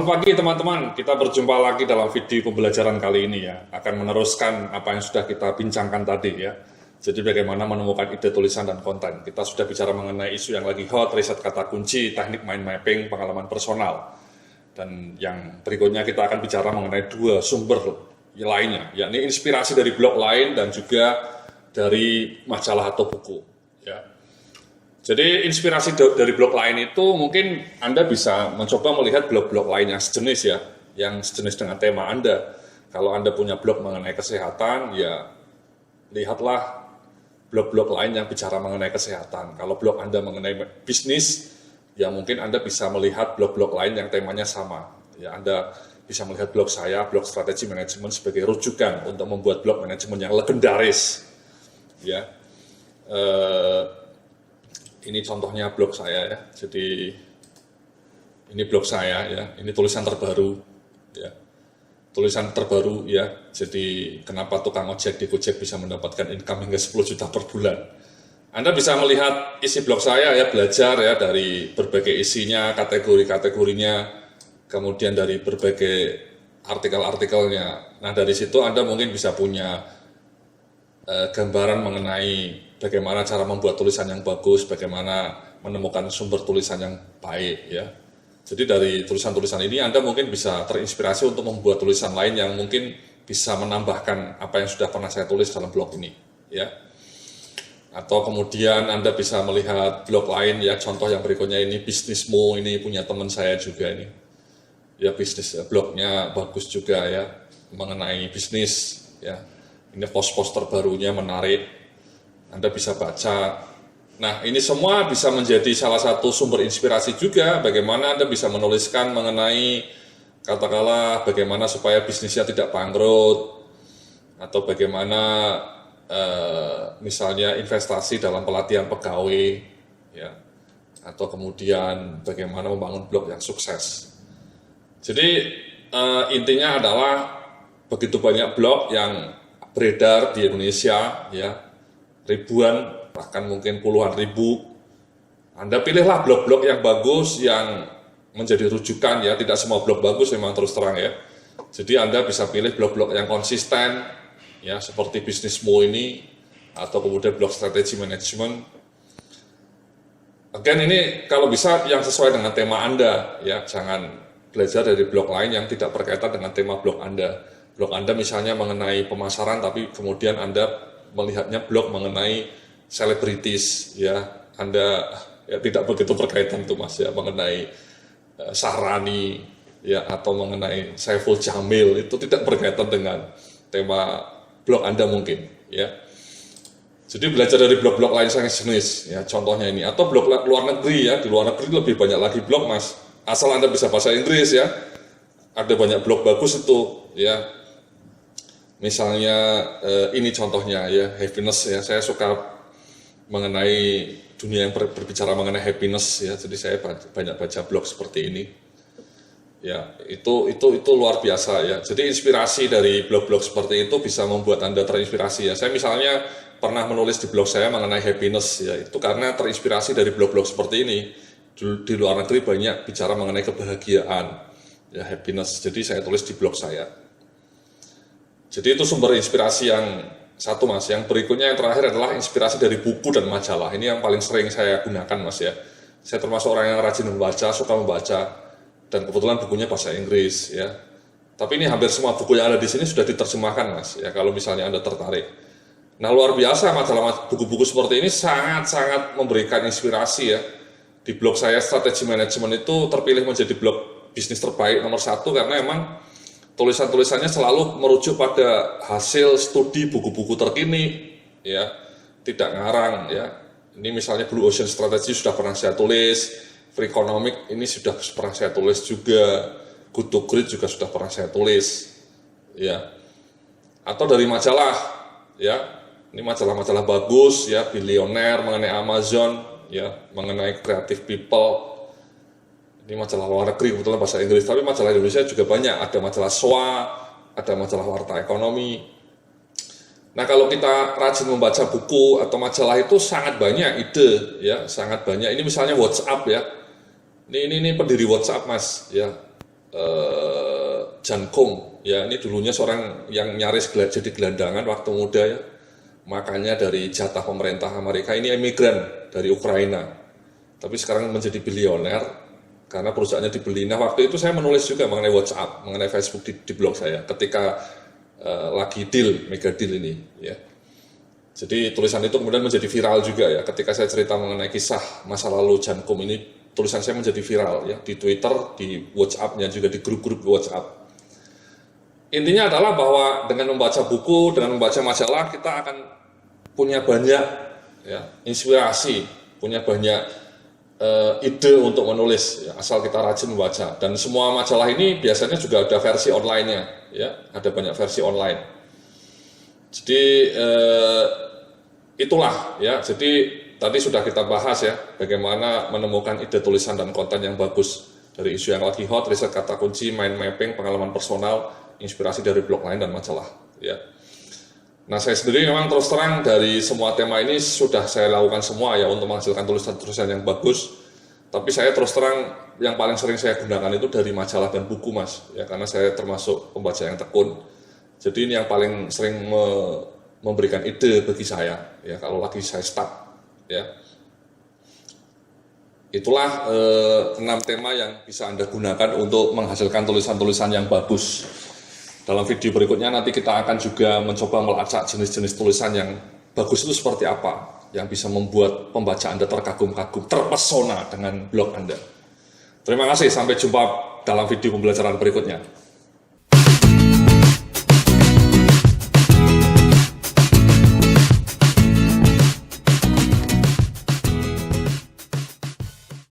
Selamat pagi teman-teman, kita berjumpa lagi dalam video pembelajaran kali ini ya. Akan meneruskan apa yang sudah kita bincangkan tadi ya. Jadi bagaimana menemukan ide tulisan dan konten. Kita sudah bicara mengenai isu yang lagi hot, riset kata kunci, teknik mind mapping, pengalaman personal. Dan yang berikutnya kita akan bicara mengenai dua sumber lainnya, yakni inspirasi dari blog lain dan juga dari majalah atau buku ya. Jadi inspirasi dari blog lain itu mungkin Anda bisa mencoba melihat blog-blog lain yang sejenis ya, yang sejenis dengan tema Anda. Kalau Anda punya blog mengenai kesehatan, ya lihatlah blog-blog lain yang bicara mengenai kesehatan. Kalau blog Anda mengenai bisnis, ya mungkin Anda bisa melihat blog-blog lain yang temanya sama. Ya, Anda bisa melihat blog saya, blog strategi manajemen sebagai rujukan untuk membuat blog manajemen yang legendaris. Ya. Ini contohnya blog saya ya. Jadi ini blog saya ya. Ini tulisan terbaru ya. Tulisan terbaru ya. Jadi kenapa tukang ojek di Gojek bisa mendapatkan income hingga 10 juta per bulan. Anda bisa melihat isi blog saya ya, belajar ya dari berbagai isinya, kategori-kategorinya, kemudian dari berbagai artikel-artikelnya. Nah, dari situ Anda mungkin bisa punya gambaran mengenai bagaimana cara membuat tulisan yang bagus, bagaimana menemukan sumber tulisan yang baik ya. Jadi dari tulisan-tulisan ini Anda mungkin bisa terinspirasi untuk membuat tulisan lain yang mungkin bisa menambahkan apa yang sudah pernah saya tulis dalam blog ini ya. Atau kemudian Anda bisa melihat blog lain ya, contoh yang berikutnya ini bisnismu, ini punya teman saya juga ini. Ya bisnis ya, blognya bagus juga ya mengenai bisnis ya. Ini post-post terbarunya menarik, Anda bisa baca. Nah, ini semua bisa menjadi salah satu sumber inspirasi juga, bagaimana Anda bisa menuliskan mengenai, katakanlah, bagaimana supaya bisnisnya tidak bangkrut, atau bagaimana misalnya investasi dalam pelatihan pegawai, ya, atau kemudian bagaimana membangun blog yang sukses. Jadi, intinya adalah begitu banyak blog yang beredar di Indonesia ya, ribuan bahkan mungkin puluhan ribu. Anda pilihlah blog-blog yang bagus yang menjadi rujukan ya, tidak semua blog bagus memang terus terang ya. Jadi Anda bisa pilih blog-blog yang konsisten ya, seperti bisnismu ini atau kemudian blog strategi manajemen. Again, ini kalau bisa yang sesuai dengan tema Anda ya, jangan belajar dari blog lain yang tidak berkaitan dengan tema blog Anda. Blog Anda misalnya mengenai pemasaran, tapi kemudian Anda melihatnya blog mengenai selebritis, ya Anda ya tidak begitu berkaitan tuh Mas ya, mengenai Sahrani ya atau mengenai Saiful Jamil, itu tidak berkaitan dengan tema blog Anda mungkin ya. Jadi belajar dari blog-blog lain yang jenis ya, contohnya ini, atau blog luar negeri ya, di luar negeri lebih banyak lagi blog Mas, asal Anda bisa bahasa Inggris ya, ada banyak blog bagus itu ya. Misalnya ini contohnya ya, happiness ya, saya suka mengenai dunia yang berbicara mengenai happiness ya, jadi saya banyak baca blog seperti ini ya. Itu luar biasa ya. Jadi inspirasi dari blog-blog seperti itu bisa membuat Anda terinspirasi ya. Saya misalnya pernah menulis di blog saya mengenai happiness ya, itu karena terinspirasi dari blog-blog seperti ini. Di luar negeri banyak bicara mengenai kebahagiaan ya, happiness, jadi saya tulis di blog saya. Jadi itu sumber inspirasi yang satu Mas. Yang berikutnya yang terakhir adalah inspirasi dari buku dan majalah. Ini yang paling sering saya gunakan Mas ya. Saya termasuk orang yang rajin membaca, suka membaca, dan kebetulan bukunya bahasa Inggris ya. Tapi ini hampir semua buku yang ada di sini sudah diterjemahkan Mas ya, kalau misalnya Anda tertarik. Nah, luar biasa majalah buku-buku seperti ini sangat-sangat memberikan inspirasi ya. Di blog saya strategi manajemen itu terpilih menjadi blog bisnis terbaik nomor 1 karena emang tulisan-tulisannya selalu merujuk pada hasil studi buku-buku terkini ya, tidak ngarang ya. Ini misalnya Blue Ocean Strategy sudah pernah saya tulis, Freakonomics ini sudah pernah saya tulis juga, Good to Great juga sudah pernah saya tulis ya. Atau dari majalah ya, ini majalah-majalah bagus ya, Billionaire mengenai Amazon ya, mengenai creative people. Ini majalah luar negeri, kebetulan bahasa Inggris, tapi majalah Indonesia juga banyak, ada majalah SWA, ada majalah Warta Ekonomi. Nah, kalau kita rajin membaca buku atau majalah itu sangat banyak ide, ya, sangat banyak. Ini misalnya WhatsApp ya, ini pendiri WhatsApp Mas, ya. Jan Koum, ya ini dulunya seorang yang nyaris jadi gelandangan waktu muda ya, makanya dari jatah pemerintah Amerika ini emigran dari Ukraina, tapi sekarang menjadi bilioner karena perusahaannya dibeli. Nah waktu itu saya menulis juga mengenai WhatsApp, mengenai Facebook di blog saya ketika lagi mega deal ini ya. Jadi tulisan itu kemudian menjadi viral juga ya, ketika saya cerita mengenai kisah masa lalu Jan Koum ini, tulisan saya menjadi viral ya di Twitter, di WhatsApp-nya juga, di grup-grup WhatsApp. Intinya adalah bahwa dengan membaca buku, dengan membaca majalah, kita akan punya banyak ya, inspirasi, punya banyak ide untuk menulis, ya, asal kita rajin membaca. Dan semua majalah ini biasanya juga ada versi online-nya, ya, ada banyak versi online. Jadi itulah ya. Jadi tadi sudah kita bahas ya, bagaimana menemukan ide tulisan dan konten yang bagus dari isu yang lagi hot, riset kata kunci, mind mapping, pengalaman personal, inspirasi dari blog lain dan majalah ya. Nah saya sendiri memang terus terang dari semua tema ini sudah saya lakukan semua ya untuk menghasilkan tulisan-tulisan yang bagus, tapi saya terus terang yang paling sering saya gunakan itu dari majalah dan buku mas ya, karena saya termasuk pembaca yang tekun, jadi ini yang paling sering memberikan ide bagi saya ya kalau lagi saya stuck ya. Itulah 6 tema yang bisa Anda gunakan untuk menghasilkan tulisan-tulisan yang bagus. Dalam video berikutnya nanti kita akan juga mencoba melacak jenis-jenis tulisan yang bagus itu seperti apa, yang bisa membuat pembaca Anda terkagum-kagum, terpesona dengan blog Anda. Terima kasih, sampai jumpa dalam video pembelajaran berikutnya.